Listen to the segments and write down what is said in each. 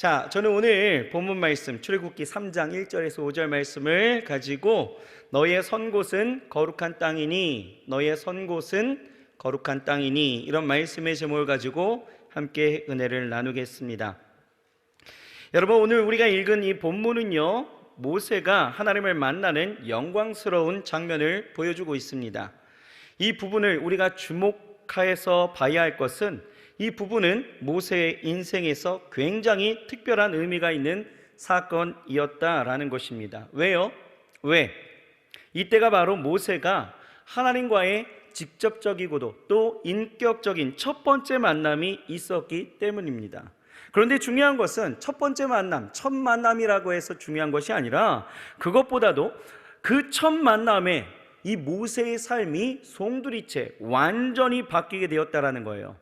자, 저는 오늘 본문 말씀 출애굽기 3장 1절에서 5절 말씀을 가지고 너의 선 곳은 거룩한 땅이니 너의 선 곳은 거룩한 땅이니 이런 말씀의 제목을 가지고 함께 은혜를 나누겠습니다. 여러분, 오늘 우리가 읽은 이 본문은요, 모세가 하나님을 만나는 영광스러운 장면을 보여주고 있습니다. 이 부분을 우리가 주목해서 봐야 할 것은 이 부분은 모세의 인생에서 굉장히 특별한 의미가 있는 사건이었다라는 것입니다. 왜요? 왜? 이때가 바로 모세가 하나님과의 직접적이고도 또 인격적인 첫 번째 만남이 있었기 때문입니다. 그런데 중요한 것은 첫 번째 만남, 첫 만남이라고 해서 중요한 것이 아니라 그것보다도 그 첫 만남에 이 모세의 삶이 송두리째 완전히 바뀌게 되었다라는 거예요.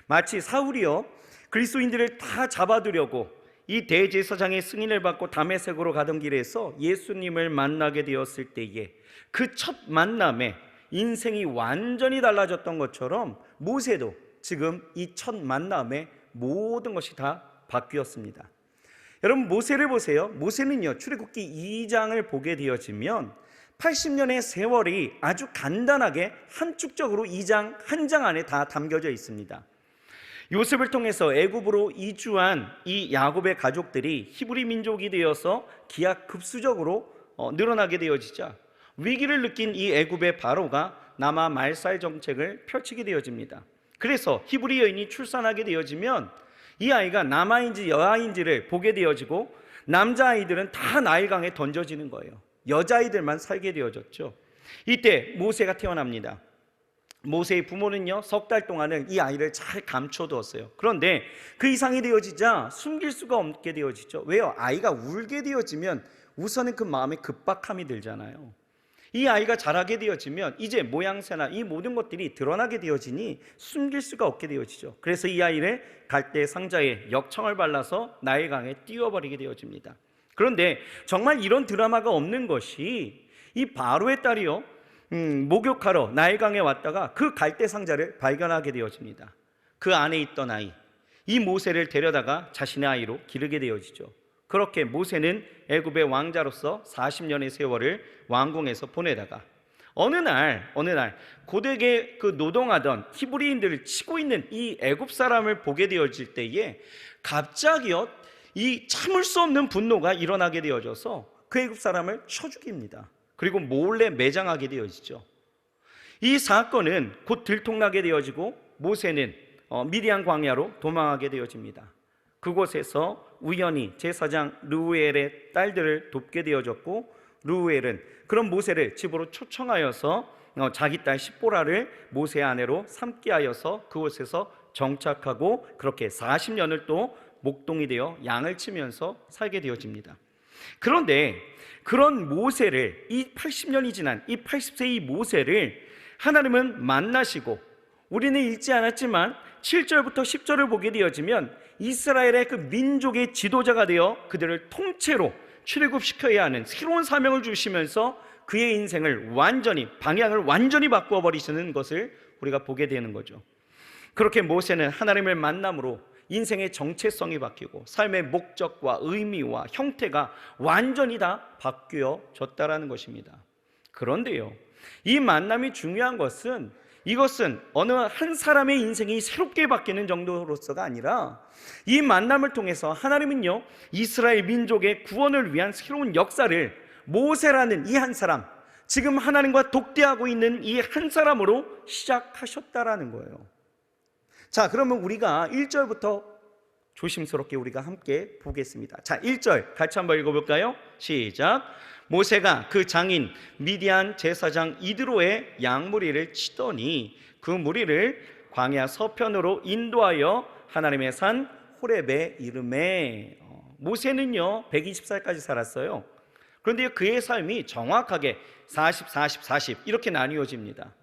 마치 사울이요, 그리스도인들을 다 잡아두려고 이 대제사장의 승인을 받고 다메섹으로 가던 길에서 예수님을 만나게 되었을 때에 그 첫 만남에 인생이 완전히 달라졌던 것처럼 모세도 지금 이 첫 만남에 모든 것이 다 바뀌었습니다. 여러분, 모세를 보세요. 모세는요, 출애굽기 2장을 보게 되어지면 80년의 세월이 아주 간단하게 한축적으로 2장 한 장 안에 다 담겨져 있습니다. 요셉을 통해서 애굽으로 이주한 이 야곱의 가족들이 히브리 민족이 되어서 기하급수적으로 늘어나게 되어지자 위기를 느낀 이 애굽의 바로가 남아 말살 정책을 펼치게 되어집니다. 그래서 히브리 여인이 출산하게 되어지면 이 아이가 남아인지 여아인지를 보게 되어지고 남자아이들은 다 나일강에 던져지는 거예요. 여자아이들만 살게 되어졌죠. 이때 모세가 태어납니다. 모세의 부모는요, 석 달 동안은 이 아이를 잘 감춰두었어요. 그런데 그 이상이 되어지자 숨길 수가 없게 되어지죠. 왜요? 아이가 울게 되어지면 우선은 그 마음에 급박함이 들잖아요. 이 아이가 자라게 되어지면 이제 모양새나 이 모든 것들이 드러나게 되어지니 숨길 수가 없게 되어지죠. 그래서 이 아이를 갈대 상자에 역청을 발라서 나일강에 띄워버리게 되어집니다. 그런데 정말 이런 드라마가 없는 것이 이 바로의 딸이요, 목욕하러 나일강에 왔다가 그 갈대 상자를 발견하게 되어집니다. 그 안에 있던 아이, 이 모세를 데려다가 자신의 아이로 기르게 되어지죠. 그렇게 모세는 애굽의 왕자로서 40년의 세월을 왕궁에서 보내다가 어느 날 고되게 그 노동하던 히브리인들을 치고 있는 이 애굽 사람을 보게 되어질 때에 갑자기요, 이 참을 수 없는 분노가 일어나게 되어져서 그 애굽 사람을 쳐 죽입니다. 그리고 몰래 매장하게 되어지죠. 이 사건은 곧 들통나게 되어지고 모세는 미디안 광야로 도망하게 되어집니다. 그곳에서 우연히 제사장 르우엘의 딸들을 돕게 되어졌고, 르우엘은 그런 모세를 집으로 초청하여서 자기 딸 십보라를 모세의 아내로 삼게 하여서 그곳에서 정착하고 그렇게 40년을 또 목동이 되어 양을 치면서 살게 되어집니다. 그런데 그런 모세를, 이 80년이 지난 이 80세 이 모세를 하나님은 만나시고, 우리는 읽지 않았지만 7절부터 10절을 보게 되어지면 이스라엘의 그 민족의 지도자가 되어 그들을 통째로 출애굽시켜야 하는 새로운 사명을 주시면서 그의 인생을 완전히, 방향을 완전히 바꾸어 버리시는 것을 우리가 보게 되는 거죠. 그렇게 모세는 하나님을 만남으로 인생의 정체성이 바뀌고 삶의 목적과 의미와 형태가 완전히 다 바뀌어졌다라는 것입니다. 그런데요, 이 만남이 중요한 것은 이것은 어느 한 사람의 인생이 새롭게 바뀌는 정도로서가 아니라 이 만남을 통해서 하나님은요, 이스라엘 민족의 구원을 위한 새로운 역사를 모세라는 이 한 사람, 지금 하나님과 독대하고 있는 이 한 사람으로 시작하셨다라는 거예요. 자, 그러면 우리가 1절부터 조심스럽게 우리가 함께 보겠습니다. 자, 1절 같이 한번 읽어볼까요? 시작. 모세가 그 장인 미디안 제사장 이드로의 양무리를 치더니 그 무리를 광야 서편으로 인도하여 하나님의 산 호렙에 이르매. 모세는요 120살까지 살았어요. 그런데 그의 삶이 정확하게 40, 40, 40 이렇게 나뉘어집니다.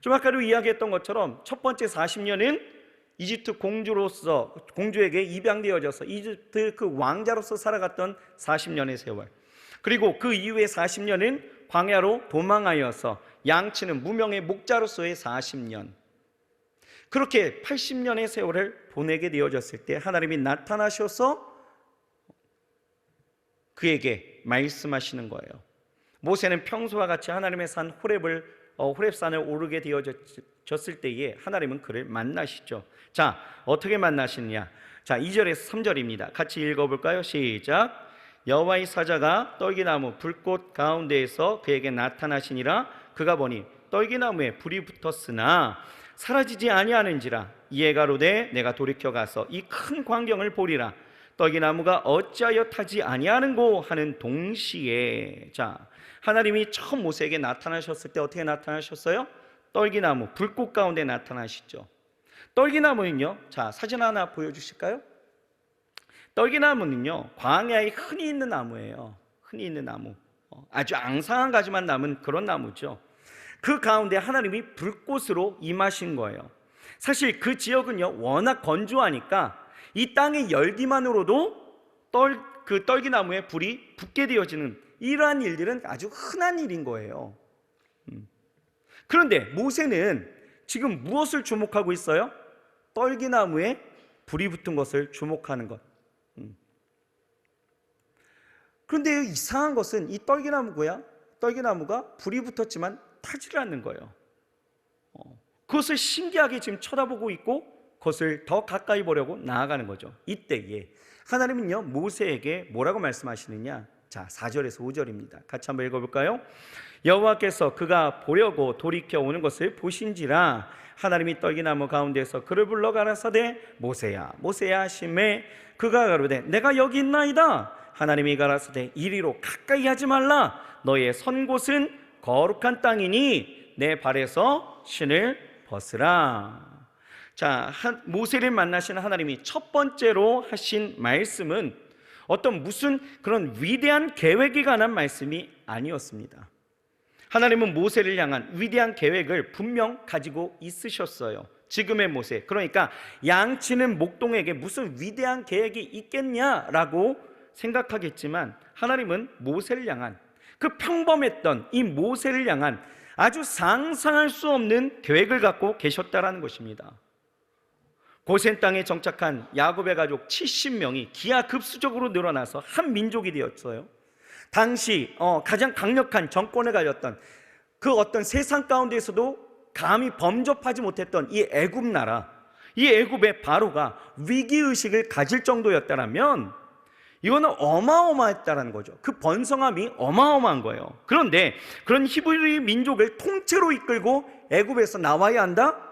좀 아까도 이야기했던 것처럼 첫 번째 40년은 이집트 공주에게 입양되어져서 이집트 그 왕자로서 살아갔던 40년의 세월, 그리고 그 이후의 40년은 광야로 도망하여서 양치는 무명의 목자로서의 40년, 그렇게 80년의 세월을 보내게 되어졌을 때 하나님이 나타나셔서 그에게 말씀하시는 거예요. 모세는 평소와 같이 하나님의 산 호렙산을 오르게 되어졌을 때에 하나님은 그를 만나시죠. 자, 어떻게 만나시느냐? 자, 2절에서 3절입니다. 같이 읽어볼까요? 시작. 여호와의 사자가 떨기나무 불꽃 가운데에서 그에게 나타나시니라. 그가 보니 떨기나무에 불이 붙었으나 사라지지 아니하는지라. 이에 가로되 내가 돌이켜 가서 이 큰 광경을 보리라. 떨기나무가 어찌하여 타지 아니하는고 하는 동시에, 자, 하나님이 처음 모세에게 나타나셨을 때 어떻게 나타나셨어요? 떨기나무 불꽃 가운데 나타나시죠. 떨기나무는요, 자, 사진 하나 보여주실까요? 떨기나무는요, 광야에 흔히 있는 나무예요. 흔히 있는 나무, 아주 앙상한 가지만 남은 그런 나무죠. 그 가운데 하나님이 불꽃으로 임하신 거예요. 사실 그 지역은요, 워낙 건조하니까 이 땅의 열기만으로도 그 떨기나무에 불이 붙게 되어지는 이러한 일들은 아주 흔한 일인 거예요. 그런데 모세는 지금 무엇을 주목하고 있어요? 떨기나무에 불이 붙은 것을 주목하는 것. 그런데 이상한 것은 이 떨기나무가 불이 붙었지만 타지를 않는 거예요. 그것을 신기하게 지금 쳐다보고 있고 그것을 더 가까이 보려고 나아가는 거죠. 이때에 하나님은요, 모세에게 뭐라고 말씀하시느냐? 자, 4절에서 5절입니다. 같이 한번 읽어볼까요? 여호와께서 그가 보려고 돌이켜 오는 것을 보신지라. 하나님이 떨기나무 가운데서 그를 불러 가라사대 모세야 모세야 하시매 그가 가로되 내가 여기 있나이다. 하나님이 가라사대 이리로 가까이 하지 말라. 너의 선 곳은 거룩한 땅이니 내 발에서 신을 벗으라. 자, 모세를 만나신 하나님이 첫 번째로 하신 말씀은 무슨 그런 위대한 계획에 관한 말씀이 아니었습니다. 하나님은 모세를 향한 위대한 계획을 분명 가지고 있으셨어요. 지금의 모세, 그러니까 양치는 목동에게 무슨 위대한 계획이 있겠냐라고 생각하겠지만 하나님은 모세를 향한, 그 평범했던 이 모세를 향한 아주 상상할 수 없는 계획을 갖고 계셨다라는 것입니다. 고센 땅에 정착한 야곱의 가족 70명이 기하급수적으로 늘어나서 한 민족이 되었어요. 당시 가장 강력한 정권을 가졌던 그 어떤 세상 가운데에서도 감히 범접하지 못했던 이 애굽 나라, 이 애굽의 바로가 위기의식을 가질 정도였다면 이거는 어마어마했다는 거죠. 그 번성함이 어마어마한 거예요. 그런데 그런 히브리 민족을 통째로 이끌고 애굽에서 나와야 한다?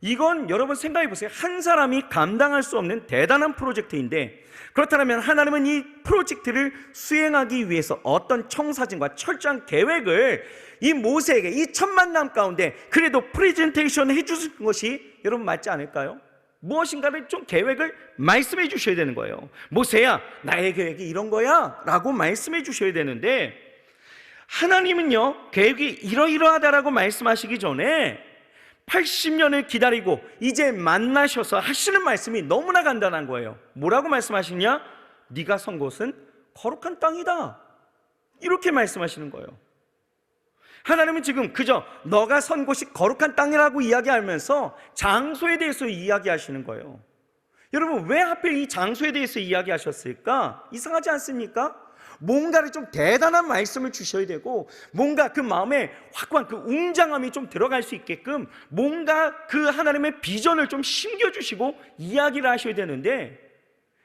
이건 여러분 생각해 보세요. 한 사람이 감당할 수 없는 대단한 프로젝트인데, 그렇다면 하나님은 이 프로젝트를 수행하기 위해서 어떤 청사진과 철저한 계획을 이 모세에게 이 첫 만남 가운데 그래도 프레젠테이션 해주신 것이 여러분 맞지 않을까요? 무엇인가를 좀 계획을 말씀해 주셔야 되는 거예요. 모세야, 나의 계획이 이런 거야 라고 말씀해 주셔야 되는데, 하나님은요, 계획이 이러이러하다라고 말씀하시기 전에 80년을 기다리고 이제 만나셔서 하시는 말씀이 너무나 간단한 거예요. 뭐라고 말씀하시냐? 네가 선 곳은 거룩한 땅이다, 이렇게 말씀하시는 거예요. 하나님은 지금 그저 너가 선 곳이 거룩한 땅이라고 이야기하면서 장소에 대해서 이야기하시는 거예요. 여러분, 왜 하필 이 장소에 대해서 이야기하셨을까? 이상하지 않습니까? 뭔가를 좀 대단한 말씀을 주셔야 되고, 뭔가 그 마음에 확고한 그 웅장함이 좀 들어갈 수 있게끔 뭔가 그 하나님의 비전을 좀 심겨주시고 이야기를 하셔야 되는데,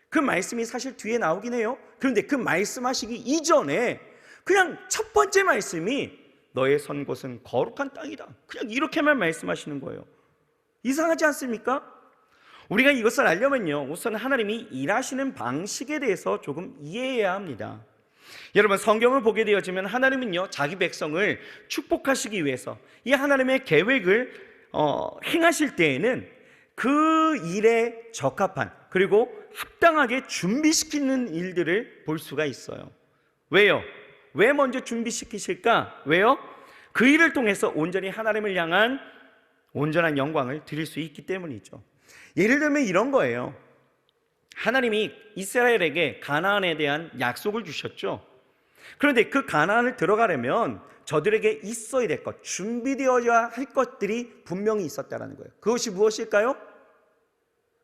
그 말씀이 사실 뒤에 나오긴 해요. 그런데 그 말씀하시기 이전에 그냥 첫 번째 말씀이 너의 선 곳은 거룩한 땅이다, 그냥 이렇게만 말씀하시는 거예요. 이상하지 않습니까? 우리가 이것을 알려면요, 우선 하나님이 일하시는 방식에 대해서 조금 이해해야 합니다. 여러분, 성경을 보게 되어지면 하나님은요, 자기 백성을 축복하시기 위해서 이 하나님의 계획을 행하실 때에는 그 일에 적합한, 그리고 합당하게 준비시키는 일들을 볼 수가 있어요. 왜요? 왜 먼저 준비시키실까? 왜요? 그 일을 통해서 온전히 하나님을 향한 온전한 영광을 드릴 수 있기 때문이죠. 예를 들면 이런 거예요. 하나님이 이스라엘에게 가나안에 대한 약속을 주셨죠. 그런데 그 가나안을 들어가려면 저들에게 있어야 될 것, 준비되어야 할 것들이 분명히 있었다는 거예요. 그것이 무엇일까요?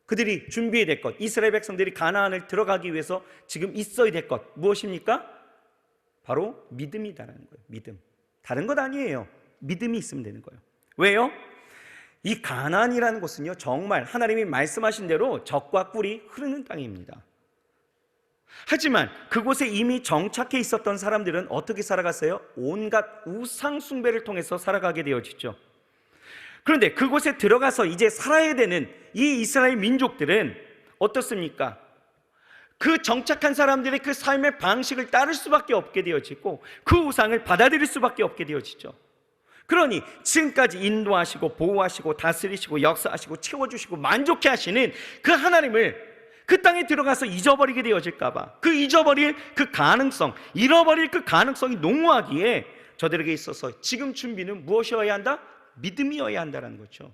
그들이 준비해야 될 것, 이스라엘 백성들이 가나안을 들어가기 위해서 지금 있어야 될 것 무엇입니까? 바로 믿음이다라는 거예요. 믿음. 다른 것 아니에요. 믿음이 있으면 되는 거예요. 왜요? 이 가나안이라는 곳은요, 정말 하나님이 말씀하신 대로 젖과 꿀이 흐르는 땅입니다. 하지만 그곳에 이미 정착해 있었던 사람들은 어떻게 살아갔어요? 온갖 우상 숭배를 통해서 살아가게 되어지죠. 그런데 그곳에 들어가서 이제 살아야 되는 이 이스라엘 민족들은 어떻습니까? 그 정착한 사람들의 그 삶의 방식을 따를 수밖에 없게 되어지고 그 우상을 받아들일 수밖에 없게 되어지죠. 그러니 지금까지 인도하시고 보호하시고 다스리시고 역사하시고 채워주시고 만족해 하시는 그 하나님을 그 땅에 들어가서 잊어버리게 되어질까 봐, 그 잊어버릴 그 가능성, 잃어버릴 그 가능성이 농후하기에 저들에게 있어서 지금 준비는 무엇이어야 한다? 믿음이어야 한다는 거죠.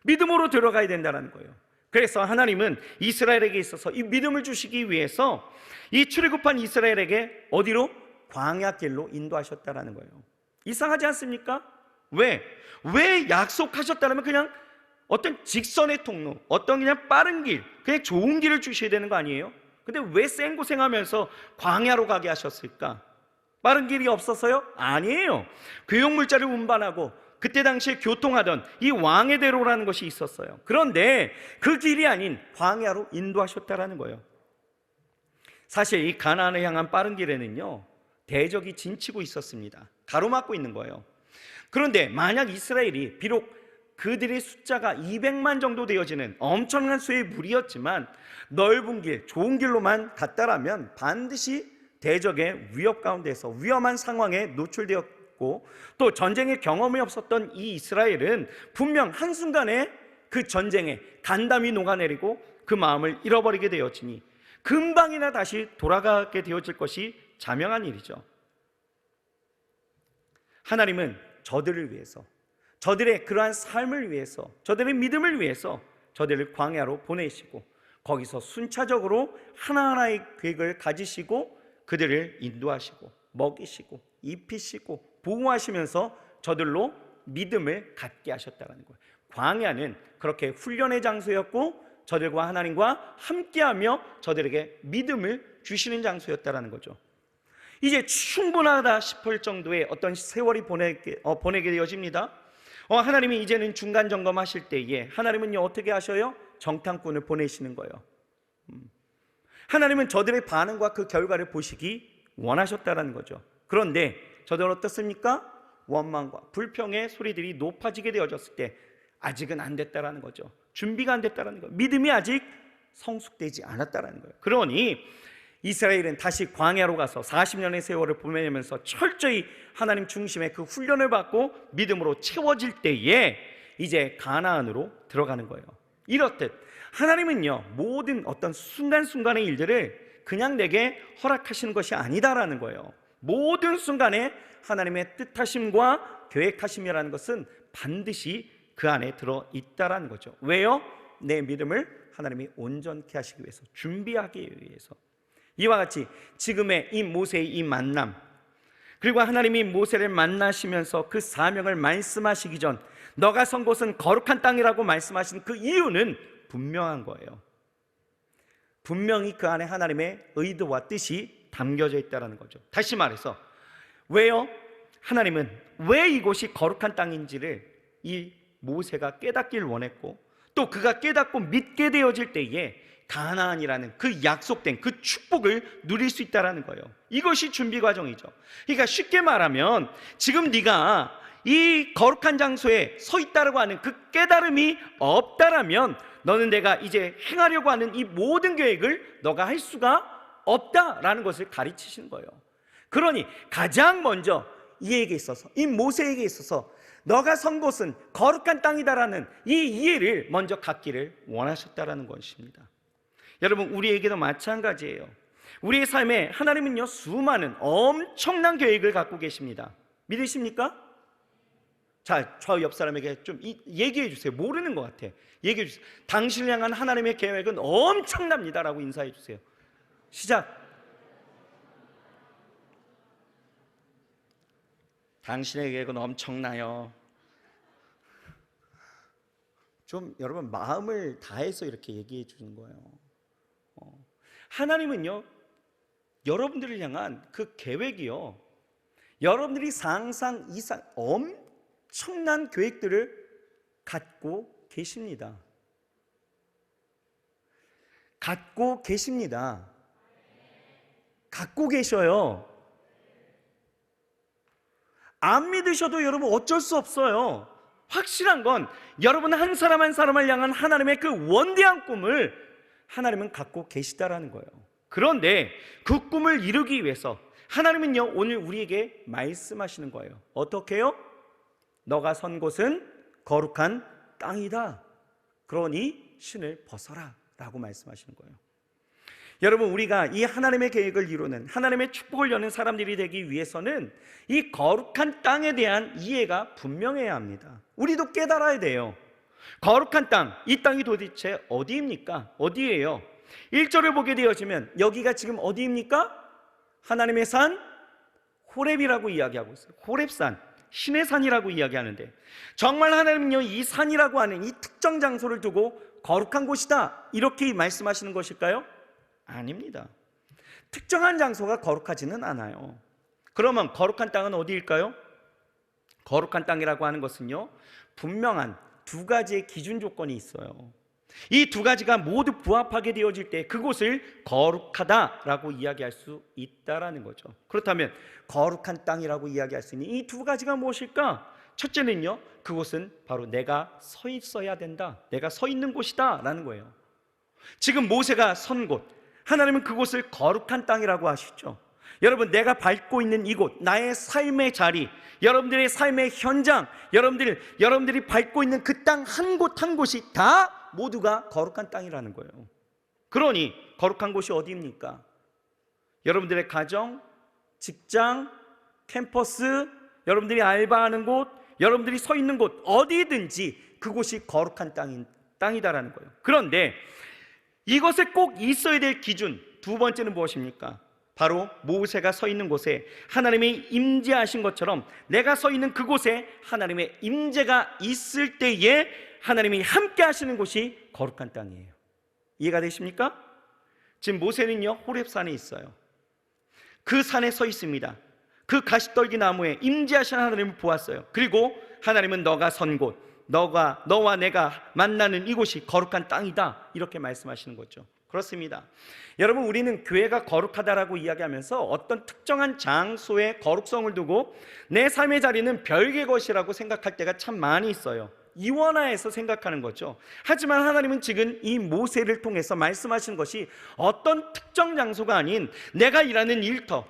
믿음으로 들어가야 된다는 거예요. 그래서 하나님은 이스라엘에게 있어서 이 믿음을 주시기 위해서 이 출애굽한 이스라엘에게 어디로? 광야길로 인도하셨다는 거예요. 이상하지 않습니까? 왜 약속하셨다면 그냥 어떤 직선의 통로, 어떤 그냥 빠른 길, 그냥 좋은 길을 주셔야 되는 거 아니에요? 근데 왜 생고생하면서 광야로 가게 하셨을까? 빠른 길이 없어서요? 아니에요. 교육물자를 운반하고 그때 당시에 교통하던 이 왕의 대로라는 것이 있었어요. 그런데 그 길이 아닌 광야로 인도하셨다라는 거예요. 사실 이 가나안을 향한 빠른 길에는요, 대적이 진치고 있었습니다. 가로막고 있는 거예요. 그런데 만약 이스라엘이 비록 그들의 숫자가 200만 정도 되어지는 엄청난 수의 무리였지만 넓은 길, 좋은 길로만 갔다라면 반드시 대적의 위협 가운데서 위험한 상황에 노출되었고, 또 전쟁의 경험이 없었던 이 이스라엘은 분명 한순간에 그 전쟁에 간담이 녹아내리고 그 마음을 잃어버리게 되었으니 금방이나 다시 돌아가게 되어질 것이 자명한 일이죠. 하나님은 저들을 위해서, 저들의 그러한 삶을 위해서, 저들의 믿음을 위해서 저들을 광야로 보내시고 거기서 순차적으로 하나하나의 계획을 가지시고 그들을 인도하시고 먹이시고 입히시고 보호하시면서 저들로 믿음을 갖게 하셨다는 거예요. 광야는 그렇게 훈련의 장소였고 저들과 하나님과 함께하며 저들에게 믿음을 주시는 장소였다는 거죠. 이제 충분하다 싶을 정도의 어떤 세월이 보내게 되어집니다. 하나님이 이제는 중간 점검하실 때에 하나님은요 어떻게 하셔요? 정탐꾼을 보내시는 거예요. 하나님은 저들의 반응과 그 결과를 보시기 원하셨다는 거죠. 그런데 저들은 어떻습니까? 원망과 불평의 소리들이 높아지게 되어졌을 때 아직은 안 됐다라는 거죠. 준비가 안 됐다라는 거예요. 믿음이 아직 성숙되지 않았다라는 거예요. 그러니 이스라엘은 다시 광야로 가서 40년의 세월을 보내면서 철저히 하나님 중심의 그 훈련을 받고 믿음으로 채워질 때에 이제 가나안으로 들어가는 거예요. 이렇듯 하나님은요 모든 어떤 순간순간의 일들을 그냥 내게 허락하시는 것이 아니다라는 거예요. 모든 순간에 하나님의 뜻하심과 계획하심이라는 것은 반드시 그 안에 들어있다라는 거죠. 왜요? 내 믿음을 하나님이 온전케 하시기 위해서, 준비하기 위해서. 이와 같이 지금의 이 모세의 이 만남, 그리고 하나님이 모세를 만나시면서 그 사명을 말씀하시기 전 너가 선 곳은 거룩한 땅이라고 말씀하신 그 이유는 분명한 거예요. 분명히 그 안에 하나님의 의도와 뜻이 담겨져 있다는 거죠. 다시 말해서 왜요? 하나님은 왜 이곳이 거룩한 땅인지를 이 모세가 깨닫길 원했고, 또 그가 깨닫고 믿게 되어질 때에 가나안이라는 그 약속된 그 축복을 누릴 수 있다는 거예요. 이것이 준비 과정이죠. 그러니까 쉽게 말하면 지금 네가 이 거룩한 장소에 서 있다라고 하는 그 깨달음이 없다라면 너는 내가 이제 행하려고 하는 이 모든 계획을 너가 할 수가 없다라는 것을 가르치시는 거예요. 그러니 가장 먼저 이에게 있어서, 이 모세에게 있어서 너가 선 곳은 거룩한 땅이다라는 이 이해를 먼저 갖기를 원하셨다라는 것입니다. 여러분, 우리에게도 마찬가지예요. 우리의 삶에 하나님은요 수많은 엄청난 계획을 갖고 계십니다. 믿으십니까? 자, 좌우 옆 사람에게 좀 얘기해 주세요. 모르는 것 같아. 얘기해 주세요. 당신을 향한 하나님의 계획은 엄청납니다 라고 인사해 주세요. 시작. 당신의 계획은 엄청나요. 좀 여러분 마음을 다해서 이렇게 얘기해 주는 거예요. 하나님은요, 여러분들을 향한 그 계획이요, 여러분들이 상상 이상 엄청난 계획들을 갖고 계십니다. 갖고 계십니다. 갖고 계셔요. 안 믿으셔도 여러분 어쩔 수 없어요. 확실한 건 여러분 한 사람 한 사람을 향한 하나님의 그 원대한 꿈을 하나님은 갖고 계시다라는 거예요. 그런데 그 꿈을 이루기 위해서 하나님은요, 오늘 우리에게 말씀하시는 거예요. 어떻게요? 너가 선 곳은 거룩한 땅이다. 그러니 신을 벗어라 라고 말씀하시는 거예요. 여러분, 우리가 이 하나님의 계획을 이루는, 하나님의 축복을 여는 사람들이 되기 위해서는 이 거룩한 땅에 대한 이해가 분명해야 합니다. 우리도 깨달아야 돼요. 거룩한 땅, 이 땅이 도대체 어디입니까? 어디예요? 1절을 보게 되어지면 여기가 지금 어디입니까? 하나님의 산 호렙이라고 이야기하고 있어요. 호렙산, 신의 산이라고 이야기하는데, 정말 하나님은요, 이 산이라고 하는 이 특정 장소를 두고 거룩한 곳이다 이렇게 말씀하시는 것일까요? 아닙니다. 특정한 장소가 거룩하지는 않아요. 그러면 거룩한 땅은 어디일까요? 거룩한 땅이라고 하는 것은요, 분명한 두 가지의 기준 조건이 있어요. 이 두 가지가 모두 부합하게 되어질 때 그곳을 거룩하다라고 이야기할 수 있다라는 거죠. 그렇다면 거룩한 땅이라고 이야기할 수 있는 이 두 가지가 무엇일까? 첫째는요, 그곳은 바로 내가 서 있어야 된다, 내가 서 있는 곳이다 라는 거예요. 지금 모세가 선 곳, 하나님은 그곳을 거룩한 땅이라고 하시죠. 여러분, 내가 밟고 있는 이곳, 나의 삶의 자리, 여러분들의 삶의 현장, 여러분들이 밟고 있는 그 땅 한 곳 한 곳이 다 모두가 거룩한 땅이라는 거예요. 그러니 거룩한 곳이 어디입니까? 여러분들의 가정, 직장, 캠퍼스, 여러분들이 알바하는 곳, 여러분들이 서 있는 곳, 어디든지 그곳이 거룩한 땅이다라는 거예요. 그런데 이것에 꼭 있어야 될 기준, 두 번째는 무엇입니까? 바로 모세가 서 있는 곳에 하나님이 임재하신 것처럼 내가 서 있는 그곳에 하나님의 임재가 있을 때에 하나님이 함께 하시는 곳이 거룩한 땅이에요. 이해가 되십니까? 지금 모세는요, 호렙산에 있어요. 그 산에 서 있습니다. 그 가시떨기 나무에 임재하신 하나님을 보았어요. 그리고 하나님은 너가 선 곳, 너와 내가 만나는 이곳이 거룩한 땅이다 이렇게 말씀하시는 거죠. 그렇습니다. 여러분, 우리는 교회가 거룩하다라고 이야기하면서 어떤 특정한 장소의 거룩성을 두고 내 삶의 자리는 별개 것이라고 생각할 때가 참 많이 있어요. 이원화해서 생각하는 거죠. 하지만 하나님은 지금 이 모세를 통해서 말씀하시는 것이 어떤 특정 장소가 아닌 내가 일하는 일터,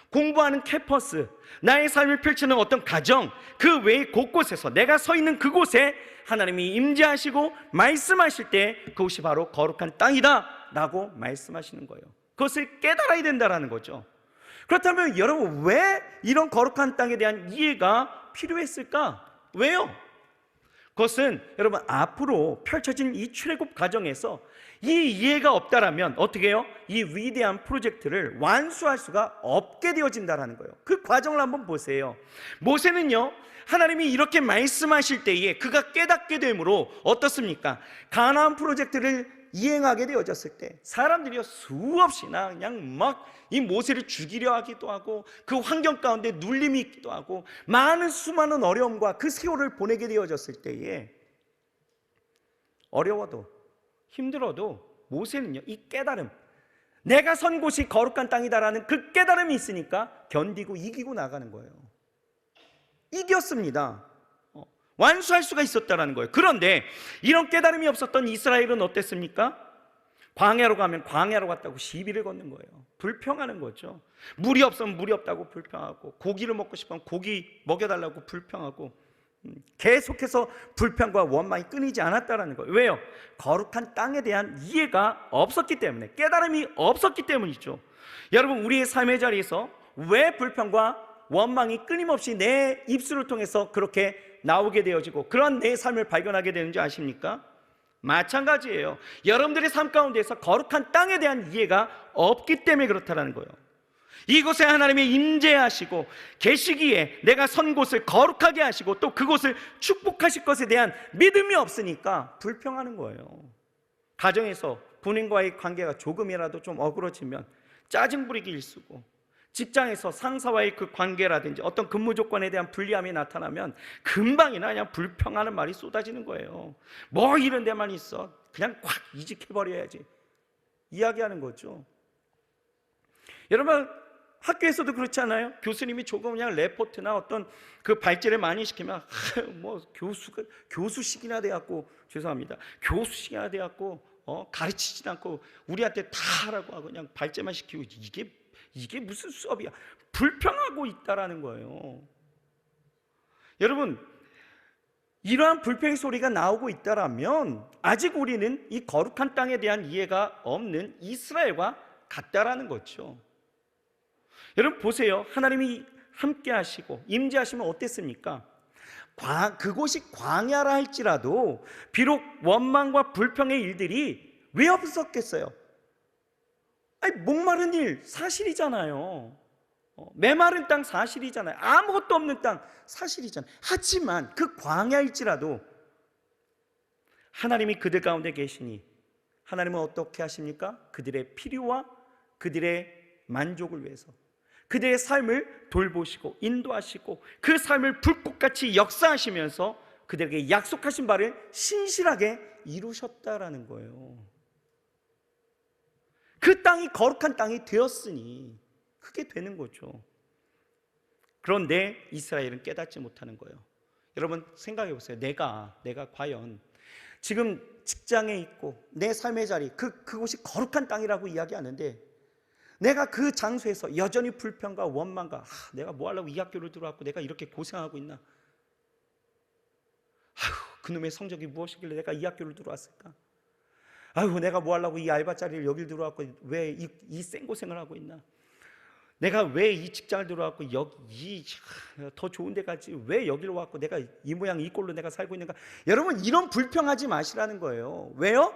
공부하는 캠퍼스, 나의 삶을 펼치는 어떤 가정, 그 외의 곳곳에서 내가 서 있는 그곳에 하나님이 임재하시고 말씀하실 때 그것이 바로 거룩한 땅이다 라고 말씀하시는 거예요. 그것을 깨달아야 된다는 거죠. 그렇다면 여러분, 왜 이런 거룩한 땅에 대한 이해가 필요했을까? 왜요? 그것은 여러분, 앞으로 펼쳐진 이 출애굽 과정에서 이 이해가 없다라면 어떻게 해요? 이 위대한 프로젝트를 완수할 수가 없게 되어진다라는 거예요. 그 과정을 한번 보세요. 모세는요, 하나님이 이렇게 말씀하실 때에 그가 깨닫게 되므로 어떻습니까? 가나안 프로젝트를 이행하게 되어졌을 때 사람들이요, 수없이나 그냥 막 이 모세를 죽이려 하기도 하고 그 환경 가운데 눌림이 있기도 하고 수많은 어려움과 그 세월을 보내게 되어졌을 때에 어려워도 힘들어도 모세는요, 이 깨달음, 내가 선 곳이 거룩한 땅이다라는 그 깨달음이 있으니까 견디고 이기고 나가는 거예요. 이겼습니다. 완수할 수가 있었다라는 거예요. 그런데 이런 깨달음이 없었던 이스라엘은 어땠습니까? 광야로 가면 광야로 갔다고 시비를 걷는 거예요. 불평하는 거죠. 물이 없으면 물이 없다고 불평하고, 고기를 먹고 싶으면 고기 먹여달라고 불평하고, 계속해서 불평과 원망이 끊이지 않았다라는 거예요. 왜요? 거룩한 땅에 대한 이해가 없었기 때문에, 깨달음이 없었기 때문이죠. 여러분, 우리의 삶의 자리에서 왜 불평과 원망이 끊임없이 내 입술을 통해서 그렇게 나오게 되어지고 그런 내 삶을 발견하게 되는지 아십니까? 마찬가지예요. 여러분들의 삶 가운데서 거룩한 땅에 대한 이해가 없기 때문에 그렇다는 거예요. 이곳에 하나님이 임재하시고 계시기에 내가 선 곳을 거룩하게 하시고 또 그곳을 축복하실 것에 대한 믿음이 없으니까 불평하는 거예요. 가정에서 부인과의 관계가 조금이라도 좀 어그러지면 짜증 부리기 일쑤고, 직장에서 상사와의 그 관계라든지 어떤 근무 조건에 대한 불리함이 나타나면 금방이나 그냥 불평하는 말이 쏟아지는 거예요. 뭐 이런 데만 있어, 그냥 확 이직해버려야지, 이야기하는 거죠. 여러분, 학교에서도 그렇지 않아요? 교수님이 조금 그냥 레포트나 어떤 그 발제를 많이 시키면 뭐 교수식이나 돼갖고, 죄송합니다, 교수식이나 돼갖고 가르치지도 않고 우리한테 다 하라고 하고 그냥 발제만 시키고, 이게 무슨 수업이야? 불평하고 있다라는 거예요. 여러분, 이러한 불평 소리가 나오고 있다라면 아직 우리는 이 거룩한 땅에 대한 이해가 없는 이스라엘과 같다라는 거죠. 여러분 보세요. 하나님이 함께 하시고 임재하시면 어땠습니까? 그곳이 광야라 할지라도 비록 원망과 불평의 일들이 왜 없었겠어요? 아니, 목마른 일 사실이잖아요. 메마른 땅 사실이잖아요. 아무것도 없는 땅 사실이잖아요. 하지만 그 광야일지라도 하나님이 그들 가운데 계시니 하나님은 어떻게 하십니까? 그들의 필요와 그들의 만족을 위해서 그들의 삶을 돌보시고 인도하시고 그 삶을 불꽃같이 역사하시면서 그들에게 약속하신 바를 신실하게 이루셨다라는 거예요. 그 땅이 거룩한 땅이 되었으니 그게 되는 거죠. 그런데 이스라엘은 깨닫지 못하는 거예요. 여러분 생각해 보세요. 내가 과연 지금 직장에 있고 내 삶의 자리 그곳이 거룩한 땅이라고 이야기하는데 내가 그 장소에서 여전히 불평과 원망과 내가 뭐 하려고 이 학교를 들어왔고 내가 이렇게 고생하고 있나, 그놈의 성적이 무엇이길래 내가 이 학교를 들어왔을까, 내가 뭐 하려고 이 알바 자리를 여길 들어왔고 왜 이 생고생을 하고 있나, 내가 왜 이 직장을 들어왔고 더 좋은 데 가지 왜 여기로 왔고 내가 이 모양 이 꼴로 내가 살고 있는가. 여러분 이런 불평하지 마시라는 거예요. 왜요?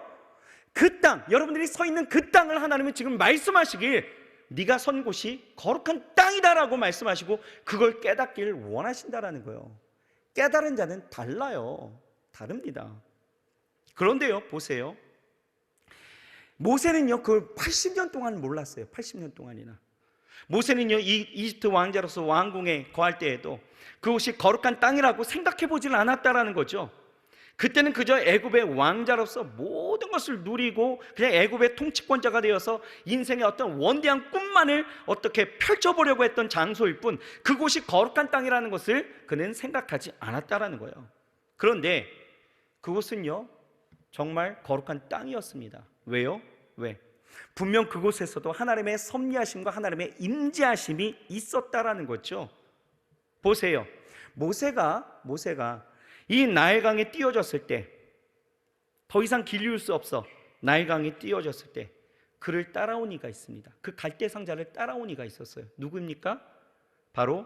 그 땅, 여러분들이 서 있는 그 땅을 하나님은 지금 말씀하시길 네가 선 곳이 거룩한 땅이다라고 말씀하시고 그걸 깨닫기를 원하신다라는 거예요. 깨달은 자는 달라요. 다릅니다. 그런데요 보세요, 모세는요 그 80년 동안 몰랐어요. 80년 동안이나. 모세는요 이 이집트 왕자로서 왕궁에 거할 때에도 그곳이 거룩한 땅이라고 생각해 보지는 않았다라는 거죠. 그때는 그저 애굽의 왕자로서 모든 것을 누리고 그냥 애굽의 통치권자가 되어서 인생의 어떤 원대한 꿈만을 어떻게 펼쳐보려고 했던 장소일 뿐 그곳이 거룩한 땅이라는 것을 그는 생각하지 않았다라는 거예요. 그런데 그곳은요 정말 거룩한 땅이었습니다. 왜요? 왜? 분명 그곳에서도 하나님의 섭리하심과 하나님의 임재하심이 있었다라는 거죠. 보세요, 모세가 이 나일강에 띄어졌을 때 더 이상 길리울 수 없어 나일강에 띄어졌을 때 그를 따라온 이가 있습니다. 그 갈대 상자를 따라온 이가 있었어요. 누구입니까? 바로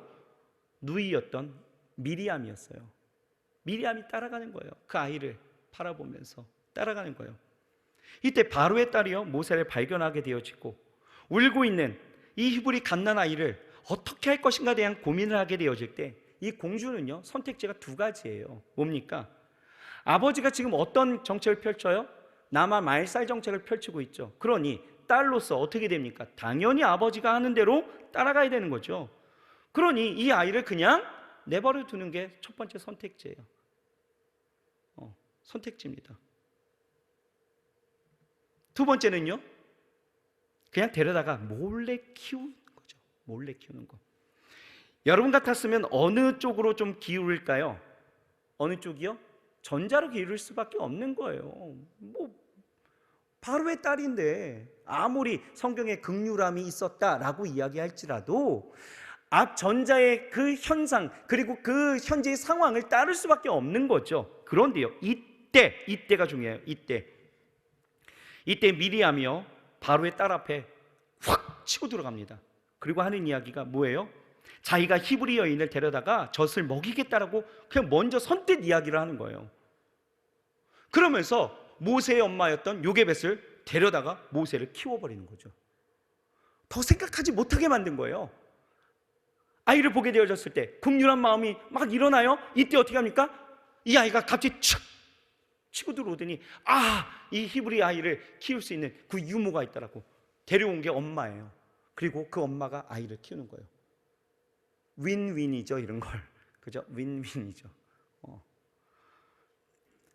누이였던 미리암이었어요. 미리암이 따라가는 거예요. 그 아이를 바라보면서 따라가는 거예요. 이때 바로의 딸이요 모세를 발견하게 되어지고 울고 있는 이 히브리 갓난 아이를 어떻게 할 것인가에 대한 고민을 하게 되어질 때 이 공주는요 선택지가 두 가지예요. 뭡니까? 아버지가 지금 어떤 정책을 펼쳐요? 남아 말살 정책을 펼치고 있죠. 그러니 딸로서 어떻게 됩니까? 당연히 아버지가 하는 대로 따라가야 되는 거죠. 그러니 이 아이를 그냥 내버려 두는 게 첫 번째 선택지예요. 선택지입니다. 두 번째는요 그냥 데려다가 몰래 키우는 거죠. 몰래 키우는 거. 여러분 같았으면 어느 쪽으로 좀 기울일까요? 어느 쪽이요? 전자로 기울일 수밖에 없는 거예요. 바로의 딸인데 아무리 성경에 긍휼함이 있었다라고 이야기할지라도 앞 전자의 그 현상 그리고 그 현재의 상황을 따를 수밖에 없는 거죠. 그런데요 이때가 중요해요. 이때 미리암이요 바로의 딸 앞에 확 치고 들어갑니다. 그리고 하는 이야기가 뭐예요? 자기가 히브리 여인을 데려다가 젖을 먹이겠다라고 그냥 먼저 선뜻 이야기를 하는 거예요. 그러면서 모세의 엄마였던 요게벳을 데려다가 모세를 키워버리는 거죠. 더 생각하지 못하게 만든 거예요. 아이를 보게 되어졌을 때 긍휼한 마음이 막 일어나요. 이때 어떻게 합니까? 이 아이가 갑자기 촥 치고 들어오더니 이 히브리 아이를 키울 수 있는 그 유모가 있더라고. 데려온 게 엄마예요. 그리고 그 엄마가 아이를 키우는 거예요. 윈윈이죠, 이런 걸. 그죠? 윈윈이죠.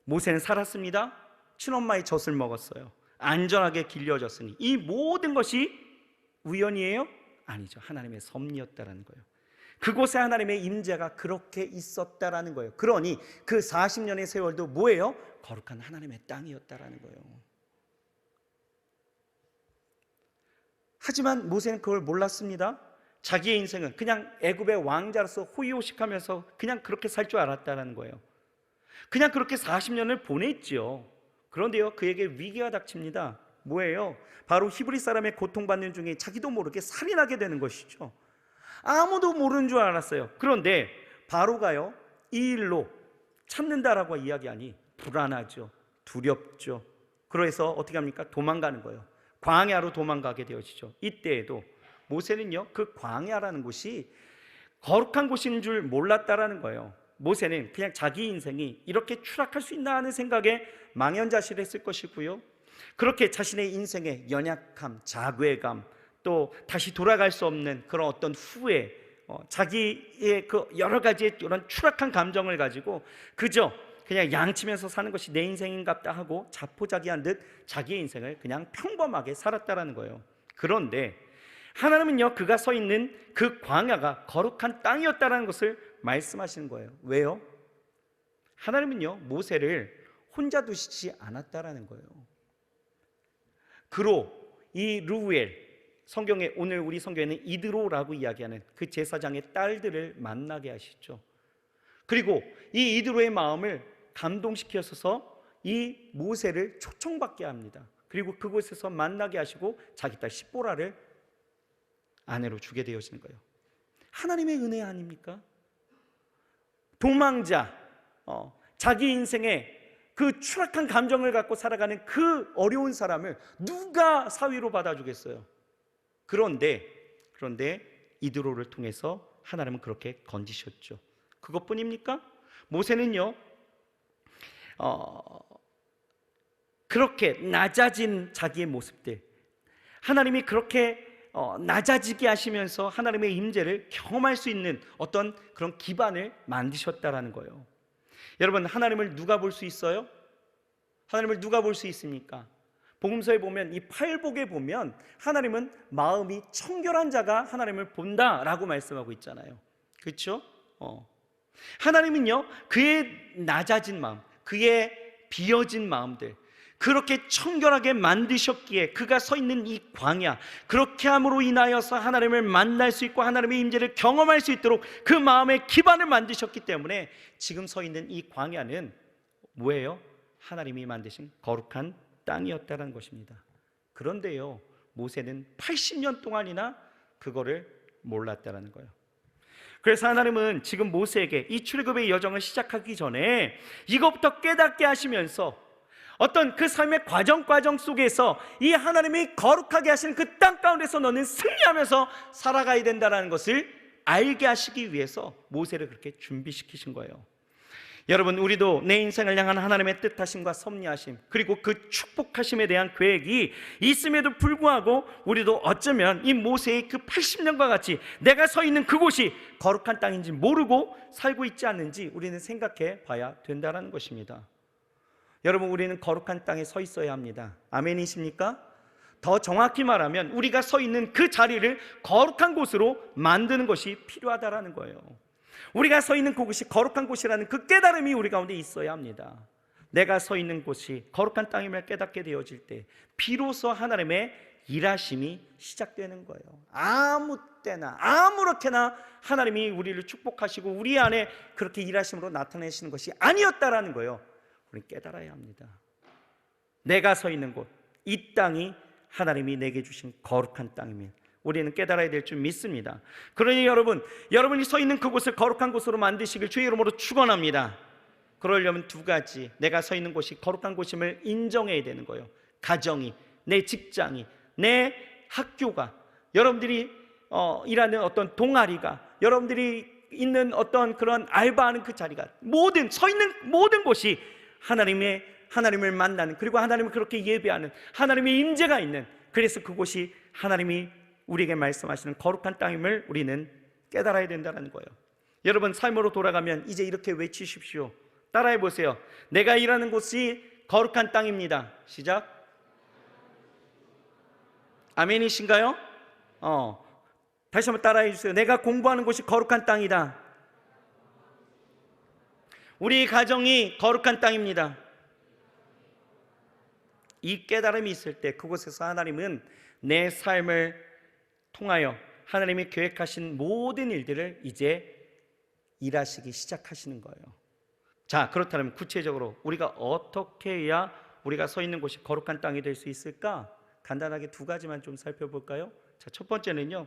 모세는 살았습니다. 친엄마의 젖을 먹었어요. 안전하게 길려졌으니 이 모든 것이 우연이에요? 아니죠. 하나님의 섭리였다라는 거예요. 그곳에 하나님의 임재가 그렇게 있었다라는 거예요. 그러니 그 40년의 세월도 뭐예요? 거룩한 하나님의 땅이었다라는 거예요. 하지만 모세는 그걸 몰랐습니다. 자기의 인생은 그냥 애굽의 왕자로서 호의호식하면서 그냥 그렇게 살 줄 알았다는 거예요. 그냥 그렇게 40년을 보냈지요. 그런데요, 그에게 위기가 닥칩니다. 뭐예요? 바로 히브리 사람의 고통받는 중에 자기도 모르게 살인하게 되는 것이죠. 아무도 모르는 줄 알았어요. 그런데 바로가요, 이 일로 참는다라고 이야기하니 불안하죠. 두렵죠. 그래서 어떻게 합니까? 도망가는 거예요. 광야로 도망가게 되어지죠. 이때에도 모세는요, 그 광야라는 곳이 거룩한 곳인 줄 몰랐다라는 거예요. 모세는 그냥 자기 인생이 이렇게 추락할 수 있나 하는 생각에 망연자실했을 것이고요, 그렇게 자신의 인생의 연약함, 자괴감, 또 다시 돌아갈 수 없는 그런 어떤 후회, 자기의 그 여러 가지의 이런 추락한 감정을 가지고 그저 그냥 양치면서 사는 것이 내 인생인갑다 하고 자포자기한 듯 자기의 인생을 그냥 평범하게 살았다라는 거예요. 그런데 하나님은요, 그가 서 있는 그 광야가 거룩한 땅이었다라는 것을 말씀하시는 거예요. 왜요? 하나님은요, 모세를 혼자 두시지 않았다라는 거예요. 그로 이 르우엘, 성경에 오늘 우리 성경에는 이드로라고 이야기하는 그 제사장의 딸들을 만나게 하시죠. 그리고 이 이드로의 마음을 감동시켜서 이 모세를 초청받게 합니다. 그리고 그곳에서 만나게 하시고 자기 딸 십보라를 아내로 주게 되어지는 거예요. 하나님의 은혜 아닙니까? 도망자, 자기 인생에 그 추락한 감정을 갖고 살아가는 그 어려운 사람을 누가 사위로 받아주겠어요? 그런데 이드로를 통해서 하나님은 그렇게 건지셨죠. 그것뿐입니까? 모세는요, 그렇게 낮아진 자기의 모습들, 하나님이 그렇게 낮아지게 하시면서 하나님의 임재를 경험할 수 있는 어떤 그런 기반을 만드셨다라는 거예요. 여러분, 하나님을 누가 볼 수 있어요? 하나님을 누가 볼 수 있습니까? 복음서에 보면, 이 팔복에 보면 하나님은 마음이 청결한 자가 하나님을 본다라고 말씀하고 있잖아요. 그렇죠? 하나님은요, 그의 낮아진 마음, 그의 비어진 마음들, 그렇게 청결하게 만드셨기에 그가 서 있는 이 광야, 그렇게 함으로 인하여서 하나님을 만날 수 있고 하나님의 임재를 경험할 수 있도록 그 마음의 기반을 만드셨기 때문에 지금 서 있는 이 광야는 뭐예요? 하나님이 만드신 거룩한 땅이었다는 것입니다. 그런데요, 모세는 80년 동안이나 그거를 몰랐다는 거예요. 그래서 하나님은 지금 모세에게 이 출애굽의 여정을 시작하기 전에 이것부터 깨닫게 하시면서 어떤 그 삶의 과정 속에서 이 하나님이 거룩하게 하시는 그 땅 가운데서 너는 승리하면서 살아가야 된다는 것을 알게 하시기 위해서 모세를 그렇게 준비시키신 거예요. 여러분, 우리도 내 인생을 향한 하나님의 뜻하심과 섭리하심, 그리고 그 축복하심에 대한 계획이 있음에도 불구하고 우리도 어쩌면 이 모세의 그 80년과 같이 내가 서 있는 그곳이 거룩한 땅인지 모르고 살고 있지 않는지 우리는 생각해 봐야 된다는 것입니다. 여러분, 우리는 거룩한 땅에 서 있어야 합니다. 아멘이십니까? 더 정확히 말하면 우리가 서 있는 그 자리를 거룩한 곳으로 만드는 것이 필요하다라는 거예요. 우리가 서 있는 그곳이 거룩한 곳이라는 그 깨달음이 우리 가운데 있어야 합니다. 내가 서 있는 곳이 거룩한 땅임을 깨닫게 되어질 때 비로소 하나님의 일하심이 시작되는 거예요. 아무 때나 아무렇게나 하나님이 우리를 축복하시고 우리 안에 그렇게 일하심으로 나타내시는 것이 아니었다라는 거예요. 우리는 깨달아야 합니다. 내가 서 있는 곳, 이 땅이 하나님이 내게 주신 거룩한 땅입니다. 우리는 깨달아야 될 줄 믿습니다. 그러니 여러분이 서 있는 그곳을 거룩한 곳으로 만드시길 주의 이름으로 축원합니다. 그러려면 두 가지, 내가 서 있는 곳이 거룩한 곳임을 인정해야 되는 거예요. 가정이, 내 직장이, 내 학교가, 여러분들이 일하는 어떤 동아리가, 여러분들이 있는 어떤 그런 알바하는 그 자리가, 모든 서 있는 모든 곳이 하나님을 만나는, 그리고 하나님을 그렇게 예배하는 하나님의 임재가 있는, 그래서 그곳이 하나님이 우리에게 말씀하시는 거룩한 땅임을 우리는 깨달아야 된다는 거예요. 여러분, 삶으로 돌아가면 이제 이렇게 외치십시오. 따라해 보세요. 내가 일하는 곳이 거룩한 땅입니다. 시작. 아멘이신가요? 다시 한번 따라해 주세요. 내가 공부하는 곳이 거룩한 땅이다. 우리 가정이 거룩한 땅입니다. 이 깨달음이 있을 때 그곳에서 하나님은 내 삶을 통하여 하나님이 계획하신 모든 일들을 이제 일하시기 시작하시는 거예요. 자, 그렇다면 구체적으로 우리가 어떻게 해야 우리가 서 있는 곳이 거룩한 땅이 될 수 있을까? 간단하게 두 가지만 좀 살펴볼까요? 자, 첫 번째는요,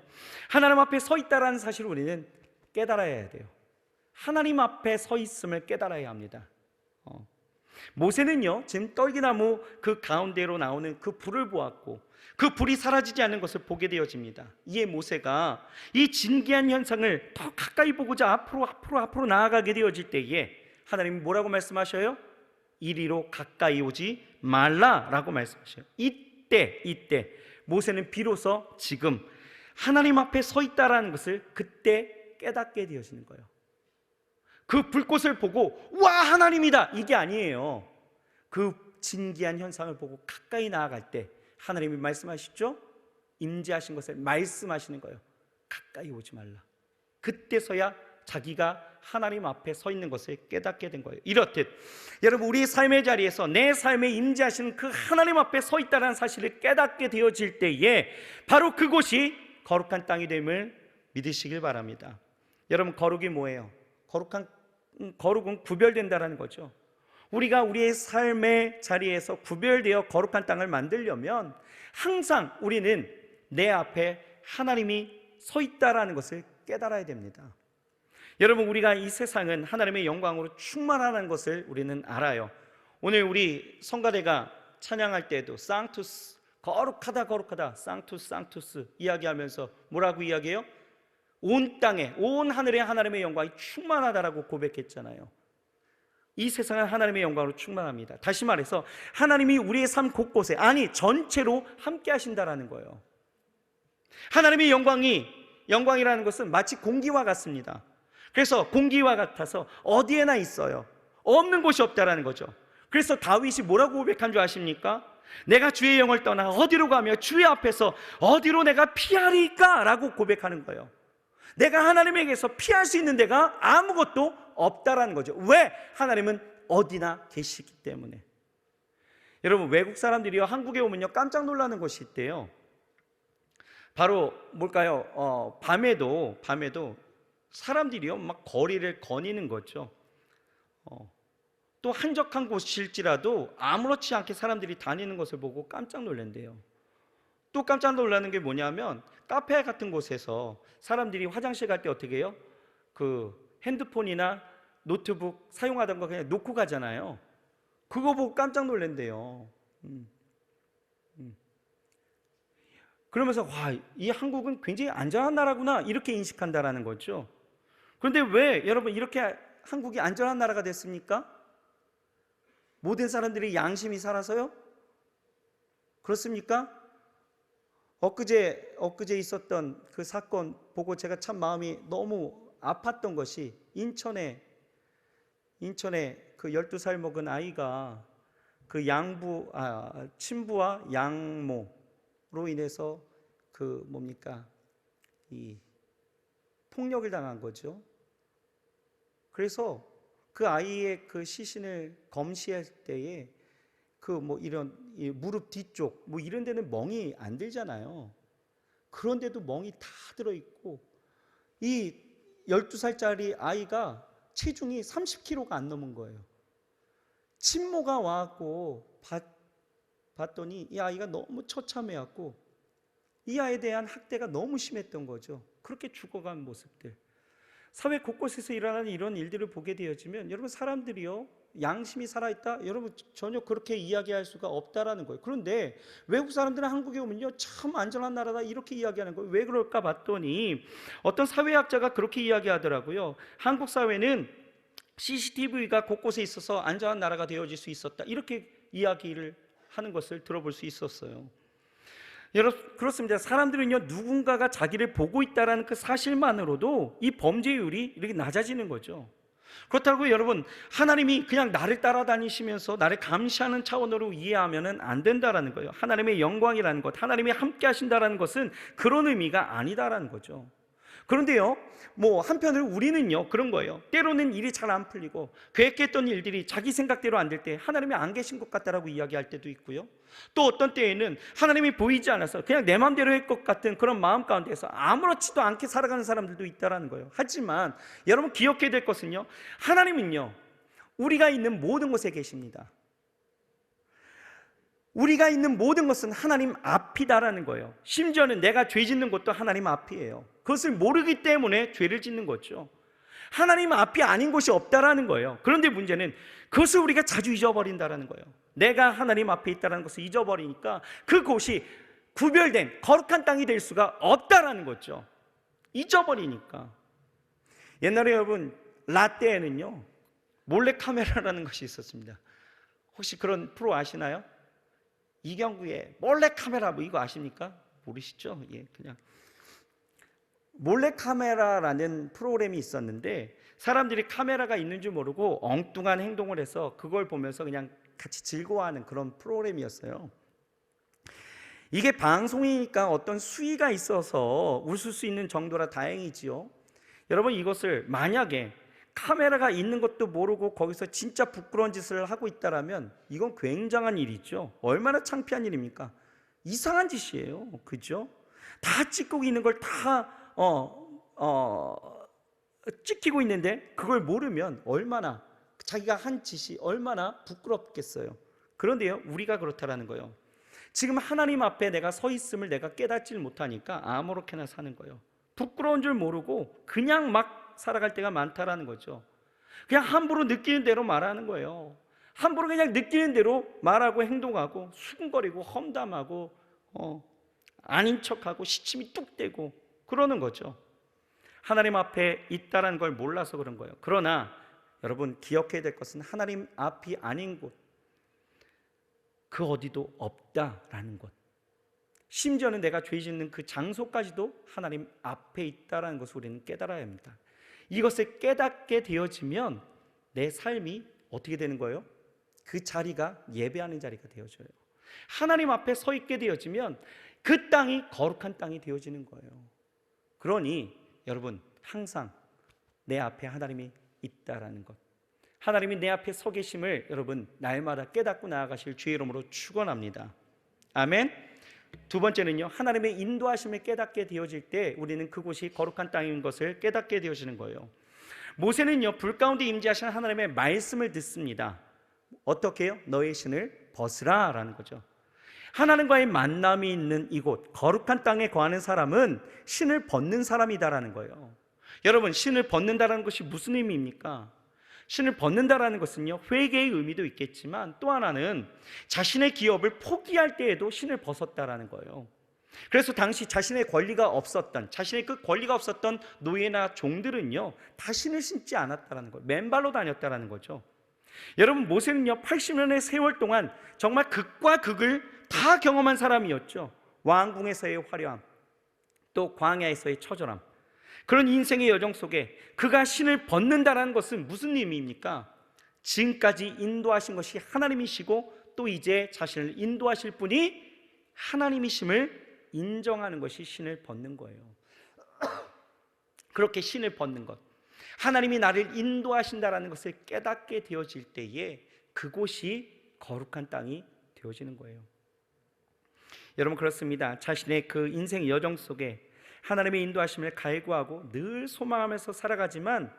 하나님 앞에 서 있다라는 사실을 우리는 깨달아야 돼요. 하나님 앞에 서 있음을 깨달아야 합니다. 모세는요, 지금 떨기나무 그 가운데로 나오는 그 불을 보았고 그 불이 사라지지 않는 것을 보게 되어집니다. 이에 모세가 이 진기한 현상을 더 가까이 보고자 앞으로 나아가게 되어질 때에 하나님이 뭐라고 말씀하셔요? 이리로 가까이 오지 말라라고 말씀하셔요. 이때 모세는 비로소 지금 하나님 앞에 서 있다라는 것을 그때 깨닫게 되어지는 거예요. 그 불꽃을 보고 와, 하나님이다, 이게 아니에요. 그 진기한 현상을 보고 가까이 나아갈 때 하나님이 말씀하시죠? 임재하신 것을 말씀하시는 거예요. 가까이 오지 말라. 그때서야 자기가 하나님 앞에 서 있는 것을 깨닫게 된 거예요. 이렇듯 여러분, 우리 삶의 자리에서 내 삶에 임재하시는 그 하나님 앞에 서 있다는 사실을 깨닫게 되어질 때에 바로 그곳이 거룩한 땅이 됨을 믿으시길 바랍니다. 여러분, 거룩이 뭐예요? 거룩은 구별된다라는 거죠. 우리가 우리의 삶의 자리에서 구별되어 거룩한 땅을 만들려면 항상 우리는 내 앞에 하나님이 서 있다라는 것을 깨달아야 됩니다. 여러분, 우리가 이 세상은 하나님의 영광으로 충만하는 것을 우리는 알아요. 오늘 우리 성가대가 찬양할 때도 상투스, 거룩하다 상투스 이야기하면서 뭐라고 이야기해요? 온 땅에, 온 하늘에 하나님의 영광이 충만하다라고 고백했잖아요. 이 세상은 하나님의 영광으로 충만합니다. 다시 말해서 하나님이 우리의 삶 곳곳에, 아니 전체로 함께 하신다라는 거예요. 하나님의 영광이라는 것은 마치 공기와 같습니다. 그래서 공기와 같아서 어디에나 있어요. 없는 곳이 없다라는 거죠. 그래서 다윗이 뭐라고 고백한 줄 아십니까? 내가 주의 영을 떠나 어디로 가며 주의 앞에서 어디로 내가 피하리까? 라고 고백하는 거예요. 내가 하나님에게서 피할 수 있는 데가 아무것도 없다라는 거죠. 왜? 하나님은 어디나 계시기 때문에. 여러분, 외국 사람들이요, 한국에 오면요 깜짝 놀라는 것이 있대요. 바로 뭘까요? 밤에도 사람들이요 막 거리를 거니는 거죠. 또 한적한 곳일지라도 아무렇지 않게 사람들이 다니는 것을 보고 깜짝 놀란대요. 또 깜짝 놀라는 게 뭐냐면 카페 같은 곳에서 사람들이 화장실 갈 때 어떻게 해요? 그 핸드폰이나 노트북 사용하던 거 그냥 놓고 가잖아요. 그거 보고 깜짝 놀란대요. 그러면서 와, 이 한국은 굉장히 안전한 나라구나 이렇게 인식한다라는 거죠. 그런데 왜 여러분 이렇게 한국이 안전한 나라가 됐습니까? 모든 사람들이 양심이 살아서요? 그렇습니까? 엊그제 있었던 그 사건 보고 제가 참 마음이 너무 아팠던 것이 인천에 그 12살 먹은 아이가 그 친부와 양모로 인해서 그 이 폭력을 당한 거죠. 그래서 그 아이의 그 시신을 검시할 때에 이런 무릎 뒤쪽 이런 데는 멍이 안 들잖아요. 그런데도 멍이 다 들어있고 이 12살짜리 아이가 체중이 30kg가 안 넘은 거예요. 친모가 와갖고 봤더니 이 아이가 너무 처참해갖고 이 아이에 대한 학대가 너무 심했던 거죠. 그렇게 죽어간 모습들, 사회 곳곳에서 일어나는 이런 일들을 보게 되어지면 여러분, 사람들이요 양심이 살아있다? 여러분 전혀 그렇게 이야기할 수가 없다라는 거예요. 그런데 외국 사람들은 한국에 오면요 참 안전한 나라다 이렇게 이야기하는 거예요. 왜 그럴까 봤더니 어떤 사회학자가 그렇게 이야기하더라고요. 한국 사회는 CCTV가 곳곳에 있어서 안전한 나라가 되어질 수 있었다 이렇게 이야기를 하는 것을 들어볼 수 있었어요. 여러분 그렇습니다. 사람들은요 누군가가 자기를 보고 있다는 그 사실만으로도 이 범죄율이 이렇게 낮아지는 거죠. 그렇다고 여러분 하나님이 그냥 나를 따라다니시면서 나를 감시하는 차원으로 이해하면 안 된다라는 거예요. 하나님의 영광이라는 것, 하나님이 함께 하신다라는 것은 그런 의미가 아니다라는 거죠. 그런데요 한편으로 우리는요 그런 거예요. 때로는 일이 잘 안 풀리고 계획했던 일들이 자기 생각대로 안 될 때 하나님이 안 계신 것 같다라고 이야기할 때도 있고요, 또 어떤 때에는 하나님이 보이지 않아서 그냥 내 마음대로 할 것 같은 그런 마음 가운데서 아무렇지도 않게 살아가는 사람들도 있다라는 거예요. 하지만 여러분 기억해야 될 것은요, 하나님은요 우리가 있는 모든 곳에 계십니다. 우리가 있는 모든 것은 하나님 앞이다라는 거예요. 심지어는 내가 죄 짓는 것도 하나님 앞이에요. 그것을 모르기 때문에 죄를 짓는 거죠. 하나님 앞이 아닌 곳이 없다라는 거예요. 그런데 문제는 그것을 우리가 자주 잊어버린다라는 거예요. 내가 하나님 앞에 있다는 것을 잊어버리니까 그곳이 구별된 거룩한 땅이 될 수가 없다라는 거죠. 잊어버리니까. 옛날에 여러분 라떼에는요 몰래카메라라는 것이 있었습니다. 혹시 그런 프로 아시나요? 이경구의 몰래카메라 뭐 이거 아십니까? 모르시죠? 예, 그냥 몰래카메라라는 프로그램이 있었는데 사람들이 카메라가 있는 줄 모르고 엉뚱한 행동을 해서 그걸 보면서 그냥 같이 즐거워하는 그런 프로그램이었어요. 이게 방송이니까 어떤 수위가 있어서 웃을 수 있는 정도라 다행이지요. 여러분 이것을 만약에 카메라가 있는 것도 모르고 거기서 진짜 부끄러운 짓을 하고 있다라면 이건 굉장한 일이죠. 얼마나 창피한 일입니까? 이상한 짓이에요. 그죠? 다 찍고 있는 걸 다 찍히고 있는데 그걸 모르면 얼마나 자기가 한 짓이 얼마나 부끄럽겠어요. 그런데요 우리가 그렇다라는 거예요. 지금 하나님 앞에 내가 서 있음을 내가 깨닫질 못하니까 아무렇게나 사는 거예요. 부끄러운 줄 모르고 그냥 막 살아갈 때가 많다라는 거죠. 그냥 함부로 느끼는 대로 말하는 거예요. 함부로 그냥 느끼는 대로 말하고 행동하고 수근거리고 험담하고 아닌 척하고 시침이 뚝 떼고 그러는 거죠. 하나님 앞에 있다라는 걸 몰라서 그런 거예요. 그러나 여러분 기억해야 될 것은 하나님 앞이 아닌 곳, 그 어디도 없다라는 것, 심지어는 내가 죄 짓는 그 장소까지도 하나님 앞에 있다라는 것을 우리는 깨달아야 합니다. 이것을 깨닫게 되어지면 내 삶이 어떻게 되는 거예요? 그 자리가 예배하는 자리가 되어져요. 하나님 앞에 서 있게 되어지면 그 땅이 거룩한 땅이 되어지는 거예요. 그러니 여러분 항상 내 앞에 하나님이 있다라는 것, 하나님이 내 앞에 서 계심을 여러분 날마다 깨닫고 나아가실 주의 이름으로 축원합니다. 아멘. 두 번째는요, 하나님의 인도하심을 깨닫게 되어질 때 우리는 그곳이 거룩한 땅인 것을 깨닫게 되어지는 거예요. 모세는요 불 가운데 임재하시는 하나님의 말씀을 듣습니다. 어떻게 해요? 너의 신을 벗으라 라는 거죠. 하나님과의 만남이 있는 이곳 거룩한 땅에 거하는 사람은 신을 벗는 사람이다라는 거예요. 여러분 신을 벗는다라는 것이 무슨 의미입니까? 신을 벗는다라는 것은요 회개의 의미도 있겠지만 또 하나는 자신의 기업을 포기할 때에도 신을 벗었다라는 거예요. 그래서 당시 자신의 권리가 없었던 노예나 종들은요 다 신을 신지 않았다라는 거예요. 맨발로 다녔다라는 거죠. 여러분 모세는요 80년의 세월 동안 정말 극과 극을 다 경험한 사람이었죠. 왕궁에서의 화려함, 또 광야에서의 처절함, 그런 인생의 여정 속에 그가 신을 벗는다라는 것은 무슨 의미입니까? 지금까지 인도하신 것이 하나님이시고 또 이제 자신을 인도하실 분이 하나님이심을 인정하는 것이 신을 벗는 거예요. 그렇게 신을 벗는 것, 하나님이 나를 인도하신다라는 것을 깨닫게 되어질 때에 그곳이 거룩한 땅이 되어지는 거예요. 여러분 그렇습니다. 자신의 그 인생 여정 속에 하나님의 인도하심을 갈구하고 늘 소망하면서 살아가지만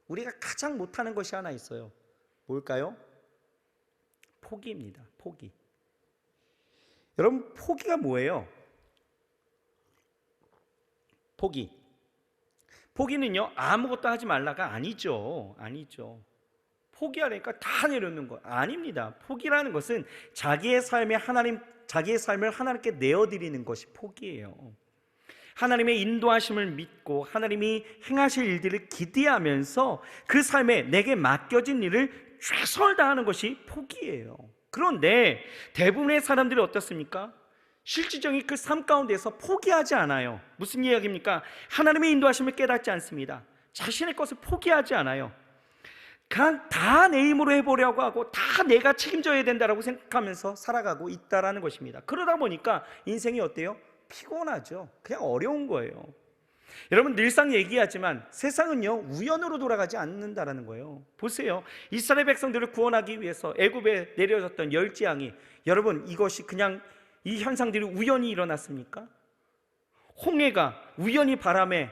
우리가 가장 못하는 것이 하나 있어요. 뭘까요? 포기입니다. 포기. 여러분 포기가 뭐예요? 포기는요 아무것도 하지 말라가 아니죠. 포기하니까 다 내려놓는 거 아닙니다. 포기라는 것은 자기의 삶을 하나님께 내어드리는 것이 포기예요. 하나님의 인도하심을 믿고 하나님이 행하실 일들을 기대하면서 그 삶에 내게 맡겨진 일을 최선을 다하는 것이 포기예요. 그런데 대부분의 사람들이 어떻습니까? 실질적인 그 삶 가운데서 포기하지 않아요. 무슨 이야기입니까? 하나님의 인도하심을 깨닫지 않습니다. 자신의 것을 포기하지 않아요. 그냥 다 내 힘으로 해보려고 하고 다 내가 책임져야 된다고 생각하면서 살아가고 있다라는 것입니다. 그러다 보니까 인생이 어때요? 피곤하죠. 그냥 어려운 거예요. 여러분, 늘상 얘기하지만 세상은요 우연으로 돌아가지 않는다라는 거예요. 보세요. 이스라엘 백성들을 구원하기 위해서 애굽에 내려졌던 열지양이, 여러분 이것이 그냥 이 현상들이 우연히 일어났습니까? 홍해가 우연히 바람이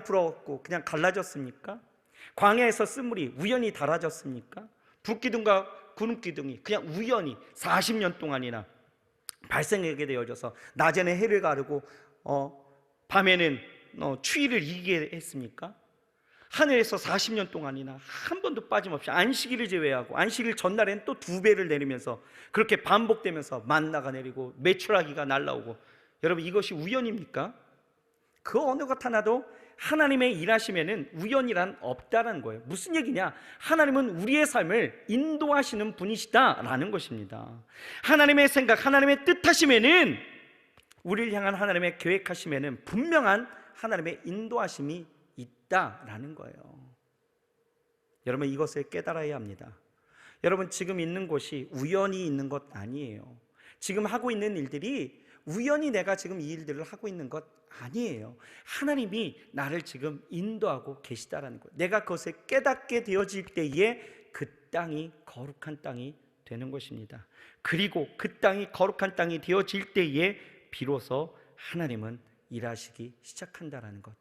불어갖고 그냥 갈라졌습니까? 광야에서 쓴물이 우연히 달아졌습니까? 불기둥과 구름기둥이 그냥 우연히 40년 동안이나 발생하게 되어져서 낮에는 해를 가르고 밤에는 추위를 이기게 했습니까? 하늘에서 40년 동안이나 한 번도 빠짐없이 안식일을 제외하고 안식일 전날엔 또 2배를 내리면서 그렇게 반복되면서 만나가 내리고 메추라기가 날라오고, 여러분 이것이 우연입니까? 그 어느 것 하나도 하나님의 일하심에는 우연이란 없다는 거예요. 무슨 얘기냐? 하나님은 우리의 삶을 인도하시는 분이시다라는 것입니다. 하나님의 생각, 하나님의 뜻하심에는, 우리를 향한 하나님의 계획하심에는 분명한 하나님의 인도하심이 있다라는 거예요. 여러분 이것을 깨달아야 합니다. 여러분 지금 있는 곳이 우연히 있는 것 아니에요. 지금 하고 있는 일들이 우연히 내가 지금 이 일들을 하고 있는 것 아니에요. 하나님이 나를 지금 인도하고 계시다라는 거예요. 내가 그것을 깨닫게 되어질 때에 그 땅이 거룩한 땅이 되는 것입니다. 그리고 그 땅이 거룩한 땅이 되어질 때에 비로소 하나님은 일하시기 시작한다라는 것,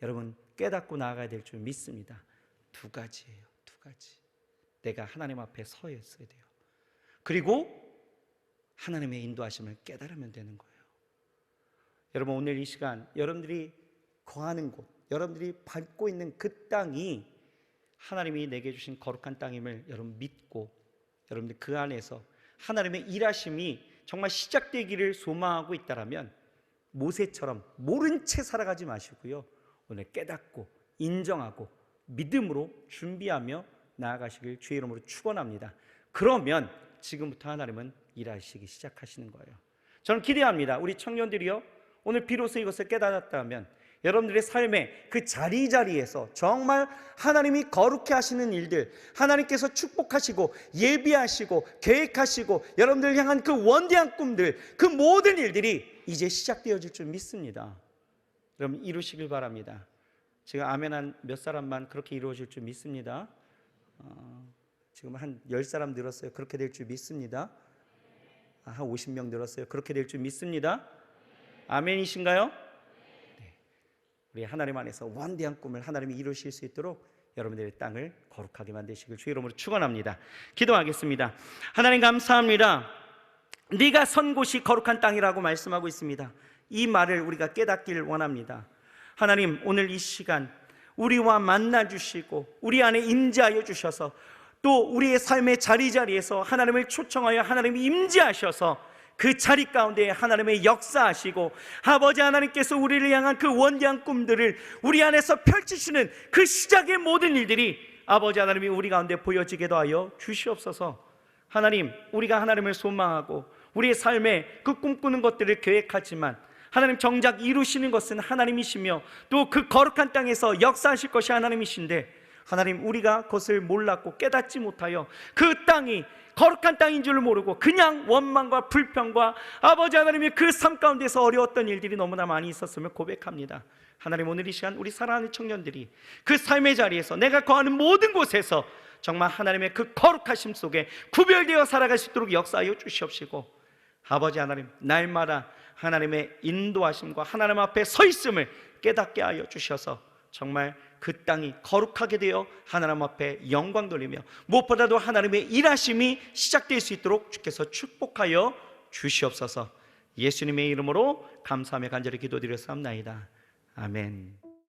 여러분 깨닫고 나아가야 될 줄 믿습니다. 2가지예요. 2가지. 내가 하나님 앞에 서 있어야 돼요. 그리고 하나님의 인도하심을 깨달으면 되는 거예요. 여러분 오늘 이 시간 여러분들이 거하는 곳, 여러분들이 밟고 있는 그 땅이 하나님이 내게 주신 거룩한 땅임을 여러분 믿고, 여러분들 그 안에서 하나님의 일하심이 정말 시작되기를 소망하고 있다라면 모세처럼 모른 채 살아가지 마시고요, 오늘 깨닫고 인정하고 믿음으로 준비하며 나아가시길 주의 이름으로 축원합니다. 그러면 지금부터 하나님은 일하시기 시작하시는 거예요. 저는 기대합니다. 우리 청년들이요, 오늘 비로소 이것을 깨달았다면 여러분들의 삶의 그 자리자리에서 정말 하나님이 거룩해 하시는 일들, 하나님께서 축복하시고 예비하시고 계획하시고 여러분들을 향한 그 원대한 꿈들, 그 모든 일들이 이제 시작되어질 줄 믿습니다. 여러분 이루시길 바랍니다. 지금 아멘 한 몇 사람만 그렇게 이루어질 줄 믿습니다. 지금 한 10사람 늘었어요. 그렇게 될 줄 믿습니다. 한 50명 늘었어요. 그렇게 될 줄 믿습니다. 아멘이신가요? 네. 우리 하나님 안에서 원대한 꿈을 하나님이 이루실 수 있도록 여러분들의 땅을 거룩하게 만드시길 주의 이름으로 축원합니다. 기도하겠습니다. 하나님 감사합니다. 네가 선 곳이 거룩한 땅이라고 말씀하고 있습니다. 이 말을 우리가 깨닫길 원합니다. 하나님 오늘 이 시간 우리와 만나 주시고 우리 안에 임재하여 주셔서 또 우리의 삶의 자리자리에서 하나님을 초청하여 하나님이 임재하셔서 그 자리 가운데 하나님의 역사하시고 아버지 하나님께서 우리를 향한 그 원대한 꿈들을 우리 안에서 펼치시는 그 시작의 모든 일들이 아버지 하나님이 우리 가운데 보여지게도 하여 주시옵소서. 하나님 우리가 하나님을 소망하고 우리의 삶에 그 꿈꾸는 것들을 계획하지만 하나님 정작 이루시는 것은 하나님이시며 또 그 거룩한 땅에서 역사하실 것이 하나님이신데 하나님 우리가 그것을 몰랐고 깨닫지 못하여 그 땅이 거룩한 땅인 줄 모르고 그냥 원망과 불평과 아버지 하나님의 그 삶 가운데서 어려웠던 일들이 너무나 많이 있었음을 고백합니다. 하나님 오늘 이 시간 우리 사랑하는 청년들이 그 삶의 자리에서 내가 거하는 모든 곳에서 정말 하나님의 그 거룩하심 속에 구별되어 살아갈 수 있도록 역사하여 주시옵시고 아버지 하나님 날마다 하나님의 인도하심과 하나님 앞에 서 있음을 깨닫게 하여 주셔서 정말 그 땅이 거룩하게 되어 하나님 앞에 영광 돌리며 무엇보다도 하나님의 일하심이 시작될 수 있도록 주께서 축복하여 주시옵소서. 예수님의 이름으로 감사하며 간절히 기도드렸사옵나이다. 아멘.